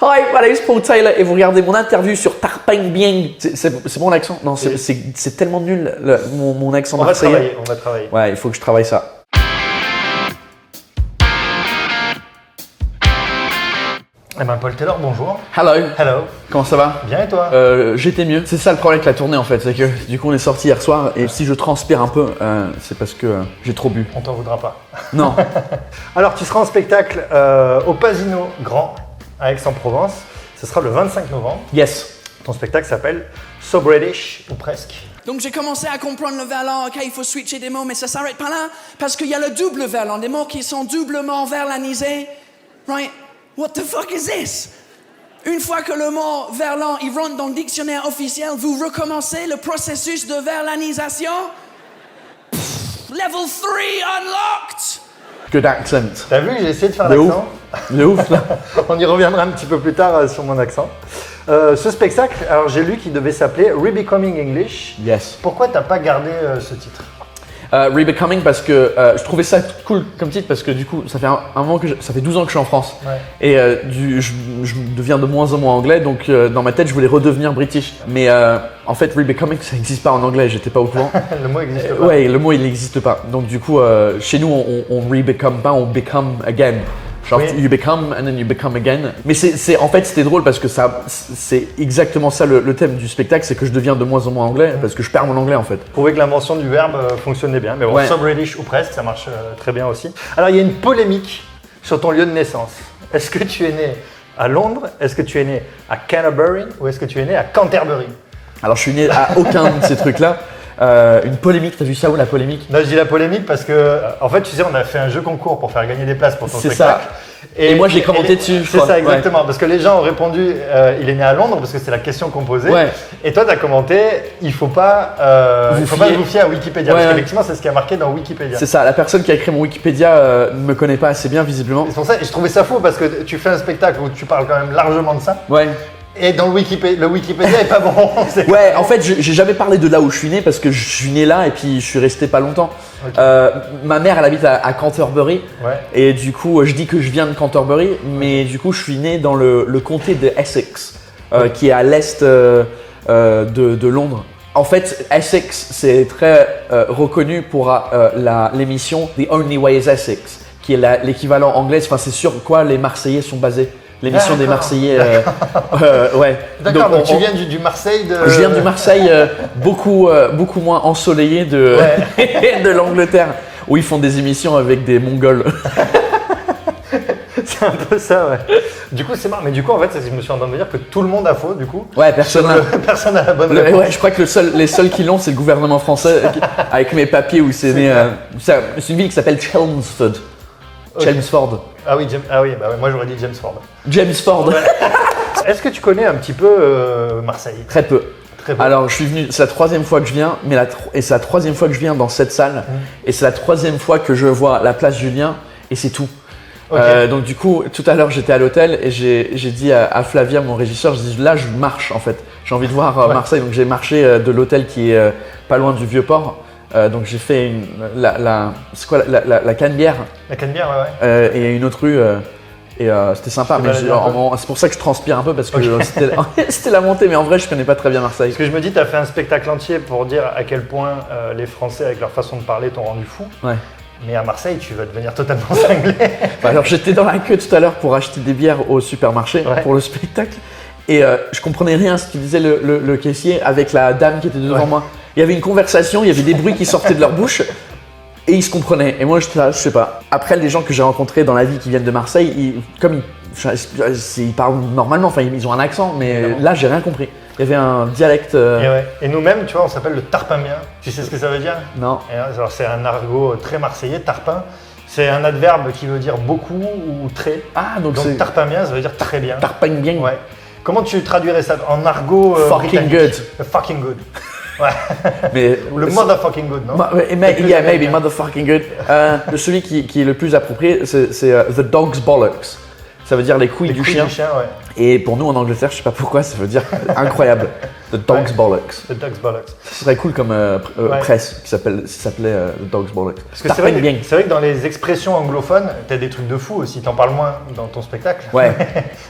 Hi, my name is Paul Taylor et vous regardez mon interview sur Tarpang Bien. C'est mon accent? Non, c'est tellement nul mon accent marseillais. On va travailler. Ouais, il faut que je travaille ça. Eh ben Paul Taylor, bonjour. Hello. Hello. Comment ça va? Bien et toi? J'étais mieux. C'est ça le problème avec la tournée en fait, c'est que du coup on est sorti hier soir et si je transpire un peu, c'est parce que j'ai trop bu. On t'en voudra pas. Non. Alors tu seras en spectacle au Pasino Grand à Aix-en-Provence. Ce sera le 25 novembre. Yes. Ton spectacle s'appelle So British ou presque. Donc j'ai commencé à comprendre le verlan, ok, il faut switcher des mots, mais ça s'arrête pas là, parce qu'il y a le double verlan, des mots qui sont doublement verlanisés. Right? What the fuck is this? Une fois que le mot verlan il rentre dans le dictionnaire officiel, vous recommencez le processus de verlanisation. Level 3 unlocked! Good accent. T'as vu, j'ai essayé de faire De l'accent. De ouf là. On y reviendra un petit peu plus tard sur mon accent. Ce spectacle, alors j'ai lu qu'il devait s'appeler Rebecoming English. Yes. Pourquoi t'as pas gardé ce titre? Rebecoming parce que je trouvais ça cool comme titre parce que du coup ça fait un moment que ça fait 12 ans que je suis en France et je deviens de moins en moins anglais donc dans ma tête je voulais redevenir british mais en fait Rebecoming ça n'existe pas en anglais, j'étais pas au courant. Le mot existe pas. Ouais, le mot il n'existe pas donc du coup chez nous on rebecome pas, on become again. Genre, oui. You become and then you become again. Mais en fait, c'était drôle parce que c'est exactement ça le thème du spectacle, c'est que je deviens de moins en moins anglais parce que je perds mon anglais en fait. Prouver que l'invention du verbe fonctionnait bien. Mais bon, Ouais. So British ou presque, ça marche très bien aussi. Alors, il y a une polémique sur ton lieu de naissance. Est-ce que tu es né à Londres? Est-ce que tu es né à Canterbury? Ou est-ce que tu es né à Canterbury? Alors, je suis né à aucun de ces trucs-là. Une polémique, t'as vu ça où la polémique? Non, je dis la polémique parce que, en fait, tu sais, on a fait un jeu concours pour faire gagner des places pour ton C'est spectacle. ça. Et moi, j'ai commenté dessus, je C'est crois. ça, exactement. Parce que les gens ont répondu, il est né à Londres, parce que c'est la question qu'on posait. Ouais. Et toi, tu as commenté, il faut pas vous fier à Wikipédia. Ouais, parce ouais. qu'effectivement, c'est ce qui a marqué dans Wikipédia. C'est ça, la personne qui a écrit mon Wikipédia ne me connaît pas assez bien visiblement. C'est pour ça, et je trouvais ça fou parce que tu fais un spectacle où tu parles quand même largement de ça. Ouais. Et dans le Wikipédia est pas bon. Ouais, en fait, j'ai jamais parlé de là où je suis né parce que je suis né là et puis je suis resté pas longtemps. Ok. Ma mère, elle habite à Canterbury Ouais. et du coup, je dis que je viens de Canterbury, mais du coup, je suis né dans le comté de Essex, qui est à l'est de Londres. En fait, Essex, c'est très reconnu pour l'émission The Only Way is Essex, qui est l'équivalent anglais. Enfin, c'est sur quoi les Marseillais sont basés. L'émission des Marseillais, ouais. D'accord, donc tu viens du Marseille de... Je viens du Marseille, beaucoup moins ensoleillé de l'Angleterre, où ils font des émissions avec des Mongols. C'est un peu ça, ouais. Du coup, c'est marrant. Mais du coup, en fait, je me suis en train de me dire que tout le monde a faux, du coup. Ouais, personne Personne n'a la bonne réponse. Ouais, je crois que les seuls qui l'ont, c'est le gouvernement français, avec mes papiers où c'est né. C'est une ville qui s'appelle Chelmsford. Ok. Chelmsford. Ah oui, moi j'aurais dit James Ford. James Ford. Est-ce que tu connais un petit peu Marseille? Très peu. Très peu. Alors, je suis venu, c'est la troisième fois que je viens, et c'est la troisième fois que je viens dans cette salle, et c'est la troisième fois que je vois la place Julien, et c'est tout. Ok. Donc du coup, tout à l'heure, j'étais à l'hôtel et j'ai dit à Flavia, mon régisseur, je dis là, je marche en fait. J'ai envie de voir Ouais. Marseille, donc j'ai marché de l'hôtel qui est pas loin du Vieux-Port. Donc j'ai fait c'est quoi la Canebière La Canebière, ouais. et une autre rue. C'était sympa, Tu mais t'es baladé un peu. c'est pour ça que je transpire un peu parce que Ok. c'était la montée, mais en vrai, je connais pas très bien Marseille. Parce que je me dis, tu as fait un spectacle entier pour dire à quel point les Français, avec leur façon de parler, t'ont rendu fou. Ouais. Mais à Marseille, tu vas devenir totalement cinglé. Bah alors j'étais dans la queue tout à l'heure pour acheter des bières au supermarché Ouais. pour le spectacle et je comprenais rien à ce qu'il disait le caissier avec la dame qui était devant Ouais. moi. Il y avait une conversation, il y avait des bruits qui sortaient de leur bouche et ils se comprenaient. Et moi j'étais là, je sais pas. Après les gens que j'ai rencontrés dans la vie qui viennent de Marseille, ils parlent normalement, enfin ils ont un accent, mais Évidemment. là j'ai rien compris. Il y avait un dialecte. Et nous-mêmes, tu vois, on s'appelle le tarpinien. Tu sais ce que ça veut dire? Non. Et alors, c'est un argot très marseillais, tarpin. C'est un adverbe qui veut dire beaucoup ou très. Ah donc Donc c'est tarpinien, ça veut dire très bien. tarpagne bien. Ouais. Comment tu traduirais ça en argot Fucking britannique? good. Fucking good. Ouais. Mais Le motherfucking good, non? Yeah, maybe motherfucking good. Celui qui est le plus approprié, c'est the dog's bollocks. Ça veut dire les couilles Les du couilles chien. du chien, ouais. Et pour nous en Angleterre, je sais pas pourquoi, ça veut dire incroyable. The Dog's Ouais. Bollocks. The Dog's Bollocks. Ce serait cool comme Ouais. presse qui s'appelait The Dog's Bollocks. Parce que c'est vrai que dans les expressions anglophones, t'as des trucs de fou aussi, t'en parles moins dans ton spectacle. Ouais.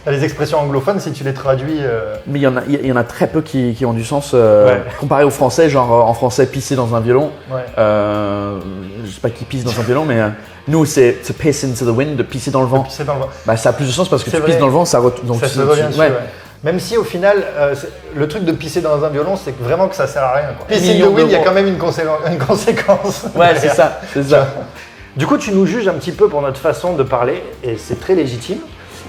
Dans les expressions anglophones, si tu les traduis... Mais il y en a très peu qui ont du sens Ouais. comparé au français, genre en français pisser dans un violon. Ouais. Je sais pas qui pisse dans un violon, mais nous c'est to piss into the wind, de pisser dans le vent. pisser dans le vent. Bah, ça a plus de sens parce que C'est tu vrai. pisses dans le vent, ça retourne. Ça se revient dessus, ouais. Même si au final, le truc de pisser dans un violon, c'est que vraiment que ça sert à rien. Quoi. Pisser in the Millions wind, il y a d'euros. quand même une conséquence. Ouais, c'est ça, c'est ça. Du coup, tu nous juges un petit peu pour notre façon de parler, et c'est très légitime.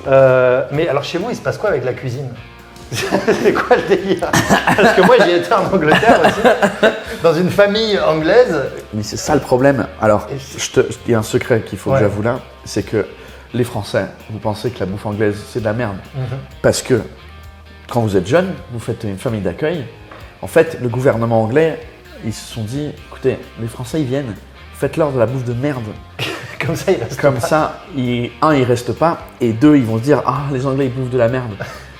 Mais alors chez vous, il se passe quoi avec la cuisine? C'est quoi le délire? Parce que moi, j'ai été en Angleterre aussi, dans une famille anglaise. Mais c'est ça le problème. Alors, Et il y a un secret qu'il faut Ouais. que j'avoue là, c'est que les Français, vous pensez que la bouffe anglaise, c'est de la merde. Mhm. Parce que quand vous êtes jeune, vous faites une famille d'accueil. En fait, le gouvernement anglais, ils se sont dit, écoutez, les Français, ils viennent, faites-leur de la bouffe de merde. Comme ça, il reste Comme pas. ça, ils restent pas, et deux, ils vont se dire, ah, les Anglais, ils bouffent de la merde.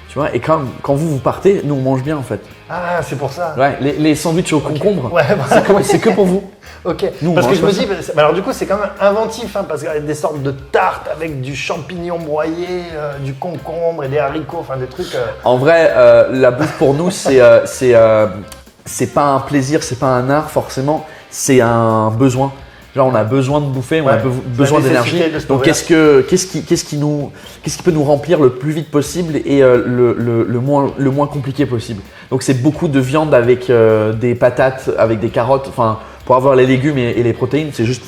Tu vois, et quand vous partez, nous, on mange bien, en fait. Ah, c'est pour ça. Ouais, les sandwichs au concombre, Ouais, bah, c'est que pour vous. ok. Nous, on Parce que mange je me pas dis, alors du coup, c'est quand même inventif, hein, parce qu'il y a des sortes de tartes avec du champignon broyé, du concombre et des haricots, enfin des trucs. En vrai, la bouffe pour nous, c'est pas un plaisir, c'est pas un art forcément, c'est un besoin. Genre on a besoin de bouffer, on a Ouais. besoin La nécessité d'énergie. de se Donc nourrir. qu'est-ce qui peut nous remplir le plus vite possible et le moins compliqué possible. Donc c'est beaucoup de viande avec des patates, avec des carottes. Enfin pour avoir les légumes et les protéines, c'est juste.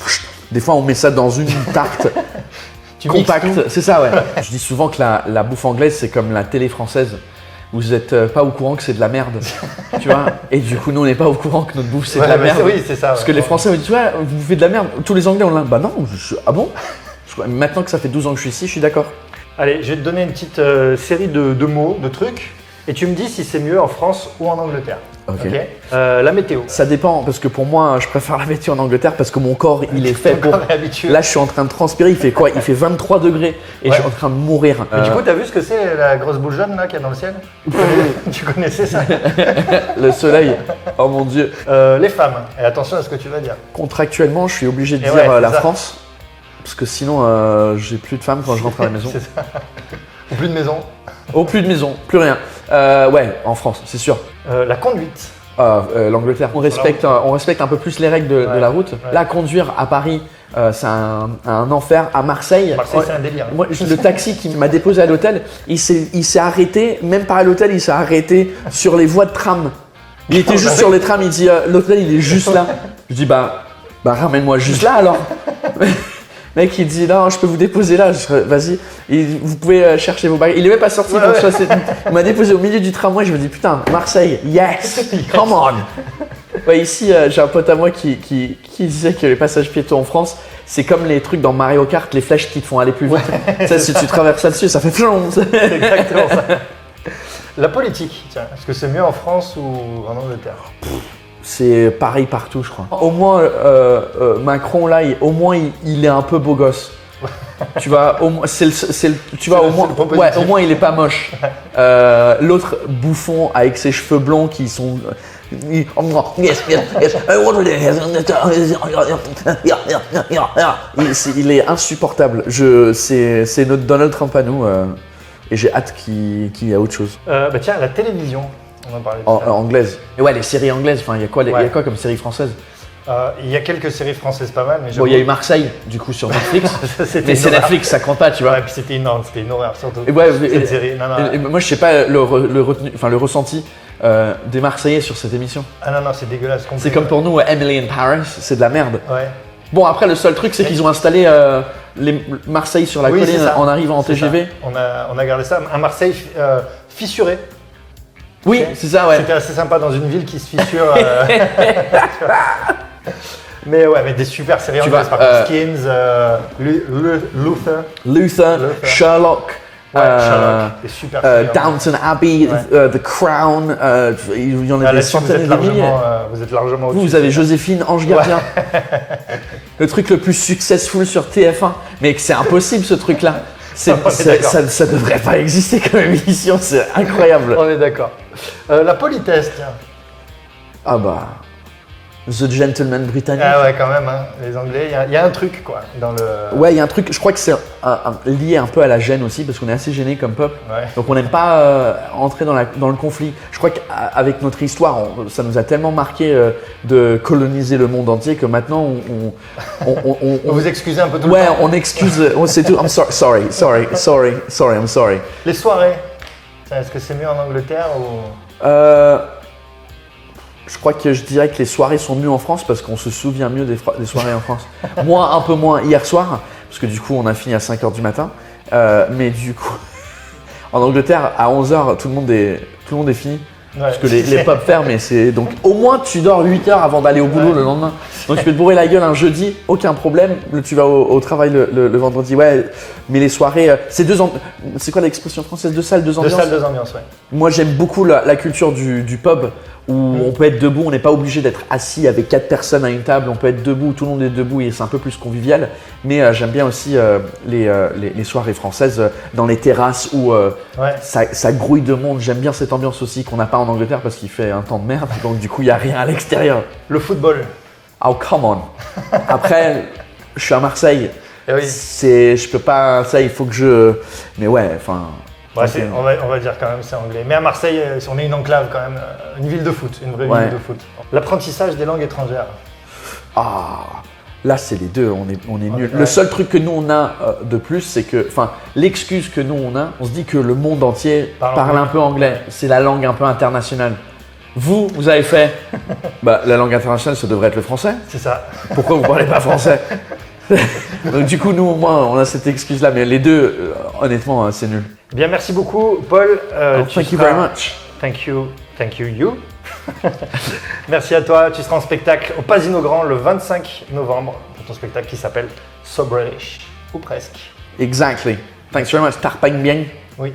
Des fois on met ça dans une tarte. Tu mixes tout. Compact, c'est ça, ouais. Je dis souvent que la bouffe anglaise, c'est comme la télé française. Vous n'êtes pas au courant que c'est de la merde, tu vois. Et du coup, nous, on n'est pas au courant que notre bouffe, c'est Ouais, de la bah, merde. oui, c'est ça. Parce que les Français ont dit, tu vois, vous bouffez de la merde. Tous les Anglais ont là, bah non, ah bon? Maintenant que ça fait 12 ans que je suis ici, je suis d'accord. Allez, je vais te donner une petite série de mots, de trucs, et tu me dis si c'est mieux en France ou en Angleterre. Ok. La météo. Ça dépend, parce que pour moi, je préfère la météo en Angleterre parce que mon corps, il est fait Ton pour. corps est habitué. Là, je suis en train de transpirer, il fait quoi? Il fait 23 degrés et Ouais. je suis en train de mourir. Mais du coup, t'as vu ce que c'est la grosse boule jaune là qu'il y a dans le ciel? Tu connaissais ça? Le soleil, oh mon Dieu. Les femmes. Et attention à ce que tu vas dire. Contractuellement, je suis obligé de Et dire ouais, c'est la ça. France, parce que sinon, j'ai plus de femmes quand je rentre à la maison. C'est ça. Ou plus de maison. Oh, plus de maison, plus rien. Ouais, en France, c'est sûr. La conduite. L'Angleterre, on respecte un peu plus les règles de Ouais, la route. ouais. Là, conduire à Paris, c'est un enfer. À Marseille, Marseille, c'est un délire. moi, le taxi qui m'a déposé à l'hôtel, il s'est arrêté, même pas à l'hôtel, il s'est arrêté sur les voies de tram. Il était juste sur les trams, il dit l'hôtel il est juste là. Je dis bah ramène-moi juste là alors. Mec il dit non je peux vous déposer là, vas-y, vous pouvez chercher vos bagages. Il est même pas sorti, donc ça, il m'a déposé au milieu du tramway, je me dis putain Marseille, yes, come on. Ouais, ici j'ai un pote à moi qui disait que les passages piétons en France c'est comme les trucs dans Mario Kart, les flèches qui te font aller plus vite. Ça, si tu traverses ça dessus, ça fait flon. C'est exactement ça. La politique, tiens, est-ce que c'est mieux en France ou en Angleterre? C'est pareil partout, je crois. Au moins, Macron, là, il est un peu beau gosse. Tu vois, au moins, au moins, il est pas moche. L'autre bouffon avec ses cheveux blonds qui sont. Yes, il est insupportable. C'est notre Donald Trump à nous. Et j'ai hâte qu'il y ait autre chose. Tiens, la télévision, on en parlait tout à l'heure. Anglaise. Et ouais, les séries anglaises, enfin, il y a quoi Ouais. comme séries françaises? Il y a quelques séries françaises pas mal, mais Bon, il y a eu Marseille, du coup, sur Netflix. C'était Mais une c'est horreur. Netflix, ça compte pas, tu vois. Ouais, puis c'était une horreur surtout. Et ouais, Cette série, non. et moi, je sais pas le ressenti des Marseillais sur cette émission. Ah non, c'est dégueulasse. complet. C'est comme pour nous, Emily in Paris, c'est de la merde. Ouais. Bon, après, le seul truc, c'est qu'ils ont installé les Marseille sur la Oui, c'est colline ça. en arrivant en C'est TGV. ça. On a gardé ça. Un Marseille fissuré. Oui, c'est ça, ouais. C'était assez sympa dans une ville qui se fissure. Mais ouais, mais des super séries Tu anglaises, vois, par contre. Skins, Luther. Luther, Sherlock. Ouais, Sherlock. Des super séries anglaises. Downton Abbey, Ouais. The Crown, il y en a Ah, des là-dessus, centaines et des milliers. vous êtes largement au-dessus. Vous avez Joséphine, Ange Gardien. Le truc le plus successful sur TF1. Mais c'est impossible ce truc-là. On est d'accord. Ça devrait pas exister comme émission, c'est incroyable. On est d'accord. La politesse, tiens. Ah bah, The Gentleman britannique. Ah ouais, quand même, hein. Les Anglais, il y a un truc, quoi, dans le... Ouais, il y a un truc, je crois que c'est lié un peu à la gêne aussi, parce qu'on est assez gêné comme peuple. Ouais. Donc on n'aime pas entrer dans le conflit. Je crois qu'avec notre histoire, ça nous a tellement marqué de coloniser le monde entier que maintenant On vous excusez un peu tout le ouais, temps. on excuse, c'est tout. I'm sorry. I'm sorry. Les soirées, tiens, est-ce que c'est mieux en Angleterre ou... Je crois que je dirais que les soirées sont mieux en France parce qu'on se souvient mieux des soirées en France. Moi, un peu moins hier soir, parce que du coup, on a fini à 5h du matin. Mais du coup, en Angleterre, à 11h, tout le monde est fini. Ouais. Parce que les pubs ferment. Et c'est donc au moins, tu dors 8 heures avant d'aller au boulot le lendemain. Donc tu peux te bourrer la gueule un jeudi, aucun problème. Tu vas au travail le vendredi. Ouais, mais les soirées, c'est quoi l'expression française? 2 salles, 2 ambiances. 2 salles, 2 ambiances, ouais. Moi, j'aime beaucoup la culture du pub où on peut être debout, on n'est pas obligé d'être assis avec 4 personnes à une table, on peut être debout, tout le monde est debout et c'est un peu plus convivial. Mais j'aime bien aussi les soirées françaises dans les terrasses où ça grouille de monde. J'aime bien cette ambiance aussi qu'on n'a pas en Angleterre parce qu'il fait un temps de merde, donc du coup, il n'y a rien à l'extérieur. Le football. Oh, come on. Après, je suis à Marseille. Eh oui. Je peux pas, ça, il faut que je... Mais ouais, enfin... Ouais, on va dire quand même c'est anglais. Mais à Marseille, on est une enclave quand même, une ville de foot, une vraie ville de foot. L'apprentissage des langues étrangères. Ah, là c'est les deux, on est nuls. Ouais. Le seul truc que nous on a de plus, c'est que, enfin, l'excuse que nous on a, on se dit que le monde entier parle un peu anglais. C'est la langue un peu internationale. Vous avez fait, la langue internationale, ça devrait être le français. C'est ça. Pourquoi vous parlez pas français? Donc du coup, nous au moins, on a cette excuse-là, mais les deux, honnêtement, c'est nul. Bien, merci beaucoup, Paul. Thank you very much. Thank you, you. Merci à toi. Tu seras en spectacle au Pasino Grand le 25 novembre pour ton spectacle qui s'appelle So British, ou presque. Exactly. Thanks very much. Tarpang bien. Oui.